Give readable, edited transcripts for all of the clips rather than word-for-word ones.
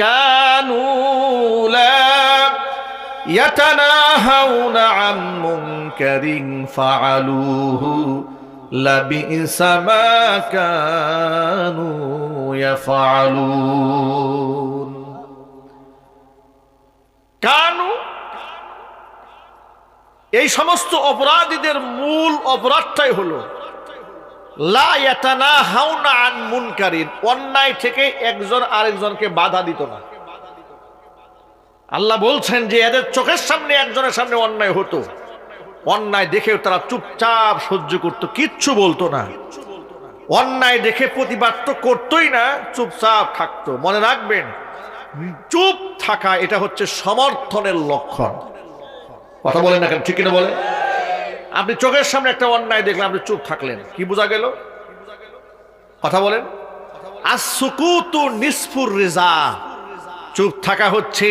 কানু লা ইয়াতানাহাউনা আন মুনকারিন ফাআলুহু লাবিসা মা কানু ইয়াফআলুন। কানু, এই সমস্ত অপরাধীদের মূল অপরাধটাই হলো লা ইয়াতানাহাউনা আন মুনকারিন, অন্যায় থেকে একজন আরেকজনকে বাধা দিত না। আল্লাহ বলছেন যে এদের চোখের সামনে একজনের সামনে অন্যায় হতো, অন্যায় দেখেও তারা চুপচাপ সহ্য করতো, কিচ্ছু বলতো না। অন্যায় দেখে প্রতিবাদ তো করতোই না, চুপচাপ থাকতো। মনে রাখবেন, চুপ থাকা এটা হচ্ছে সমর্থনের লক্ষণ। কথা বলেন না কেন, ঠিক কিনা বলেন? আপনি চোখের সামনে একটা অন্যায় দেখলেন, আপনি চুপ থাকলেন, কি বোঝা গেল? কথা বলেন। আসসুকুতু নিসফুর রিজা, চুপ থাকা হচ্ছে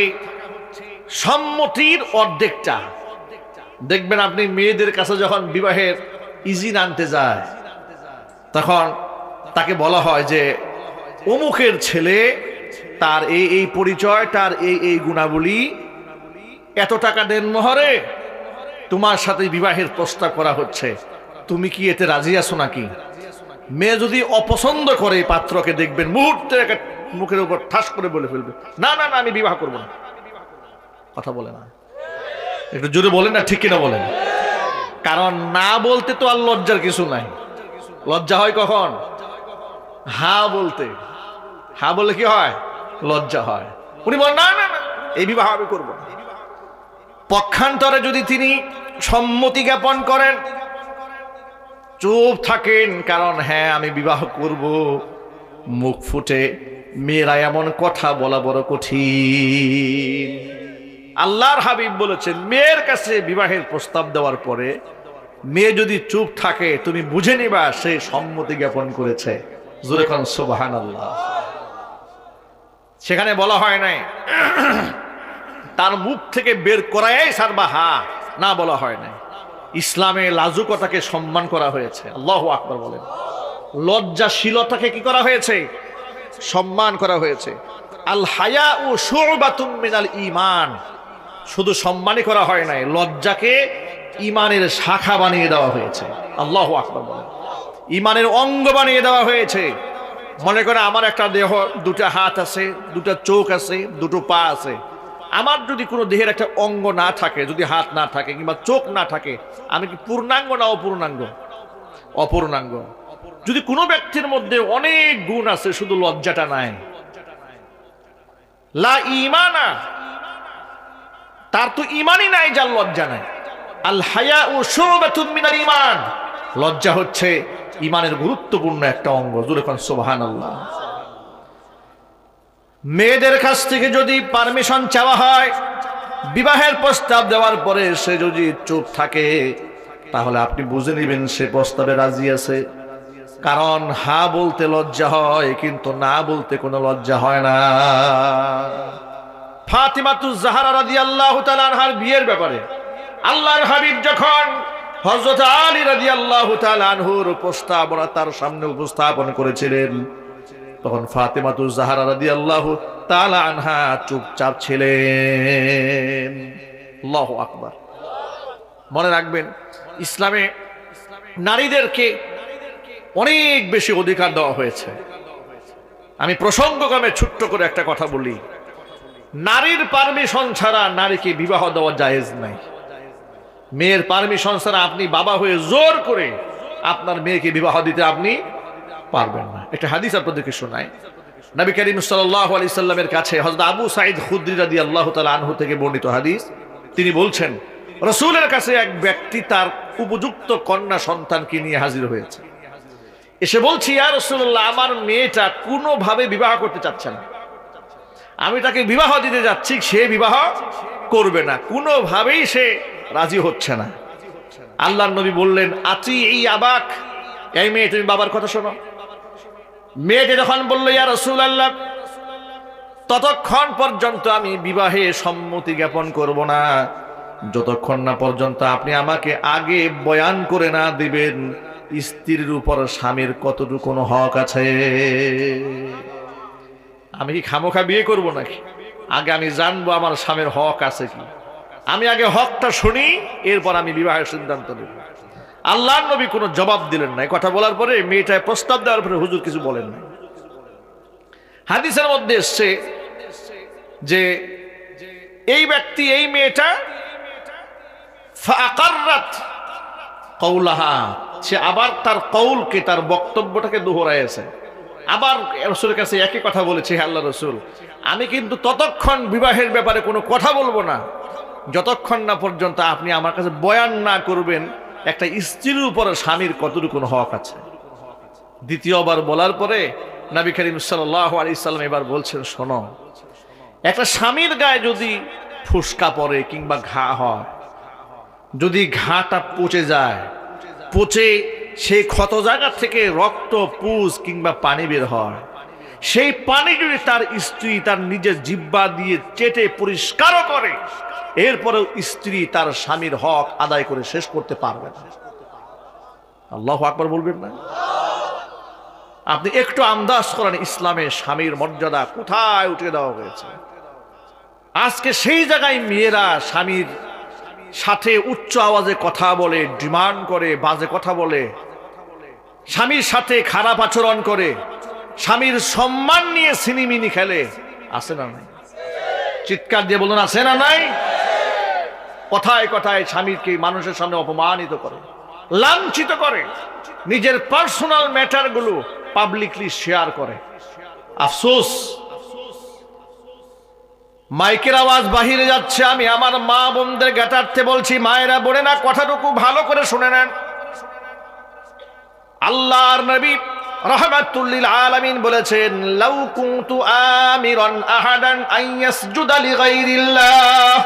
সম্মতির অর্ধেকটা। দেখবেন আপনি মেয়েদের কাছে যখন বিবাহের ইজিন আনতে যায়, তখন তাকে বলা হয় যে অমুকের ছেলে, তার এই এই পরিচয়, তার এই এই গুণাবলী, এত টাকা দেন মোহরে, তোমার সাথে বিবাহের প্রস্তাব করা হচ্ছে, তুমি কি এতে রাজি আছো নাকি? মেয়ে যদি অপছন্দ করে পাত্রকে, দেখবেন মুহূর্তে মুখের উপর ঠাস করে বলে ফেলবে, না না না, আমি বিবাহ করব না। কথা বলে না, একটু জোরে বলেন না, ঠিক কিনা বলেন? কারণ না বলতে তো আর লজ্জার কিছু নাই। লজ্জা হয় কখন? হা বলতে। হা বলে কি হয়? লজ্জা হয়। উনি বলেন না না না, এই বিবাহ আমি করব না। পক্ষান্তরে যদি তিনি সম্মতি জ্ঞাপন করেন, চুপ থাকেন, কারণ হ্যাঁ আমি বিবাহ করব, মুখ ফুটে মেয়েরা এমন কথা বলা বড় কঠিন। আল্লাহর হাবিব বলেছেন, মেয়ের কাছে বিবাহের প্রস্তাব দেওয়ার পরে মেয়ে যদি চুপ থাকে, তুমি বুঝে নিবা সে সম্মতি জ্ঞাপন করেছে। জোরে কোন সুবহানাল্লাহ। সেখানে বলা হয় নাই তার মুখ থেকে বের করাই সারবা হা, না, বলা হয় নাই। ইসলামে লাজুকতাকে সম্মান করা হয়েছে। আল্লাহু আকবার বলেন। লজ্জাশীলতাকে কি করা হয়েছে? সম্মান করা হয়েছে। আল হায়াউ শুবাতুম মিনাল ঈমান, শুধু সম্মানই করা হয় নাই, লজ্জাকে ঈমানের শাখা বানিয়ে দেওয়া হয়েছে। আল্লাহু আকবার বলেন। ঈমানের অঙ্গ বানিয়ে দেওয়া হয়েছে। মনে করে আমার একটা দেহ, দুটো হাত আছে, দুটো চোখ আছে, দুটো পা আছে। আমার যদি কোনো দেহের একটা অঙ্গ না থাকে, যদি হাত না থাকে কিংবা চোখ না থাকে, আমি কি পূর্ণাঙ্গ না অপূর্ণাঙ্গ? অপূর্ণাঙ্গ। যদি কোনো ব্যক্তির মধ্যে অনেক গুণ আছে, শুধু লজ্জাটা নাই, লা ঈমানা, তার তো ঈমানই নাই যার লজ্জা নাই। আল হায়াউ শুবাতুম মিনাল ঈমান, লজ্জা হচ্ছে ঈমানের গুরুত্বপূর্ণ একটা অঙ্গ। জোরে কোন সুবহানাল্লাহ। মেয়েদের কাছ থেকে যদি পারমিশন চাওয়া হয়, বিবাহের প্রস্তাব দেওয়ার পরে সে যদি চুপ থাকে, তাহলে আপনি বুঝে নেবেন সে প্রস্তাবে রাজি আছে। কারণ হা বলতে লজ্জা হয়, কিন্তু না বলতে কোনো লজ্জা হয় না। ফাতিমাতুজ জাহরা রাদিয়াল্লাহু তাআলা আনহার বিয়ের ব্যাপারে আল্লাহর হাবিব যখন হযরত আলী রাদিয়াল্লাহু তাআলা আনহুর প্রস্তাবনা তার সামনে উপস্থাপন করেছিলেন, তখন ফাতিমাতুজ জাহরা রাদিয়াল্লাহু তাআলা আনহা চুপচাপ ছিলেন। আল্লাহু আকবার। মনে রাখবেন, ইসলামে নারীদেরকে অনেক বেশি অধিকার দেওয়া হয়েছে। আমি প্রসঙ্গক্রমে ছোট্ট করে একটা কথা বলি, নারীর পারমিশন ছাড়া নারীকে বিবাহ দেওয়া জায়েজ নাই। মেয়ের পারমিশন ছাড়া আপনি বাবা হয়ে জোর করে আপনার মেয়েকে বিবাহ দিতে আপনি পারবেন না। একটা হাদিস আপনাদেরকে শোনাই। নবী করিম সাল্লাল্লাহু আলাইহি সাল্লামের কাছে হযরত আবু সাঈদ খুদরি রাদিয়াল্লাহু তাআলা আনহু থেকে বর্ণিত হাদিস, তিনি বলছেন, রাসূলের কাছে এক ব্যক্তি তার উপযুক্ত কন্যা সন্তানকে নিয়ে হাজির হয়েছে। এসে বলছি, ইয়া রাসূলুল্লাহ, আমার মেয়েটা কোনোভাবে বিবাহ করতে চাচ্ছে না। আমি তাকে বিবাহ দিতে যাচ্ছি, সে বিবাহ করবে না, কোনোভাবেই সে রাজি হচ্ছে না। আল্লাহর নবী বললেন, আতি এই আবাক, এই মেয়ে তুমি বাবার কথা শোনো। মেয়েটি যখন বলল, ইয়া রাসূলুল্লাহ, ততক্ষণ পর্যন্ত আমি বিবাহে সম্মতি জ্ঞাপন করব না যতক্ষণ না পর্যন্ত আপনি আমাকে আগে বয়ান করে না দিবেন স্ত্রীর উপর স্বামীর কতটুকু হক আছে। আমি কি খামোখা বিয়ে করব নাকি? আগে আমি জানবো আমার স্বামীর হক আছে কি। আমি আগে হকটা শুনি, এরপর আমি বিবাহের সিদ্ধান্ত নেব। আল্লাহর নবী কোনো জবাব দিলেন না। কথা বলার পরে মেয়েটায় প্রস্তাব দেওয়ার পরে হুজুর কিছু বলেন না। হাদিসের মধ্যে এসছে যে এই ব্যক্তি, এই মেয়েটা ফাআকাররাত কওলাহা, সে আবার তার কওলকে, তার বক্তব্যটাকে দোহরাইছে। আবার রাসূলের কাছে একই কথা বলেছে, হে আল্লাহর রাসূল, আমি কিন্তু ততক্ষণ বিবাহের ব্যাপারে কোনো কথা বলবো না যতক্ষণ না পর্যন্ত আপনি আমার কাছে বয়ান না করবেন একটা স্ত্রীর উপরে স্বামীর কতটুকু হক আছে। দ্বিতীয়বার বলার পরে নবী করিম সাল্লাল্লাহু আলাইহি সাল্লাম এবার বলছেন, শোনো, একটা স্বামীর গায়ে যদি ফুসকা পড়ে কিংবা ঘা হয়, যদি ঘাটা পচে যায়, পচে সেই ক্ষত জায়গা থেকে রক্ত, পুজ কিংবা পানি বের হয়, সেই পানি যদি তার স্ত্রী তার নিজের জিহ্বা দিয়ে চেটে পরিষ্কারও করে, এরপরেও স্ত্রী তার স্বামীর হক আদায় করে শেষ করতে পারবে না। আল্লাহু আকবার বলবেন না? আপনি একটু আন্দাজ করেন ইসলামে স্বামীর মর্যাদা কোথায় উঠে দেওয়া হয়েছে। আজকে সেই জায়গায় মেয়েরা স্বামীর সাথে উচ্চ আওয়াজে কথা বলে, ডিমান্ড করে, বাজে কথা বলে, স্বামীর সাথে খারাপ আচরণ করে, স্বামীর সম্মান নিয়ে সিনিমিনি খেলে। আছে না নাই? চিৎকার দিয়ে বলুন, আছে না নাই? কথায় কথায় স্বামীকে মানুষের সামনে অপমানিত করে, লাঞ্ছিত করে, নিজের পার্সোনাল ম্যাটার গুলো পাবলিকলি শেয়ার করে। আফসোস, মাইকের আওয়াজ বাহিরে যাচ্ছে, আমি আমার মা বোনদের জ্ঞাতার্থে বলছি, মায়েরা বোনেরা কথাটুকু ভালো করে শুনে নেন। আল্লাহর নবী রাহমাতুল লিল আলামিন বলেছেন, লাউ কুনতু আমিরান আহাদান আন ইয়াসজুদা লিগাইরিল্লাহ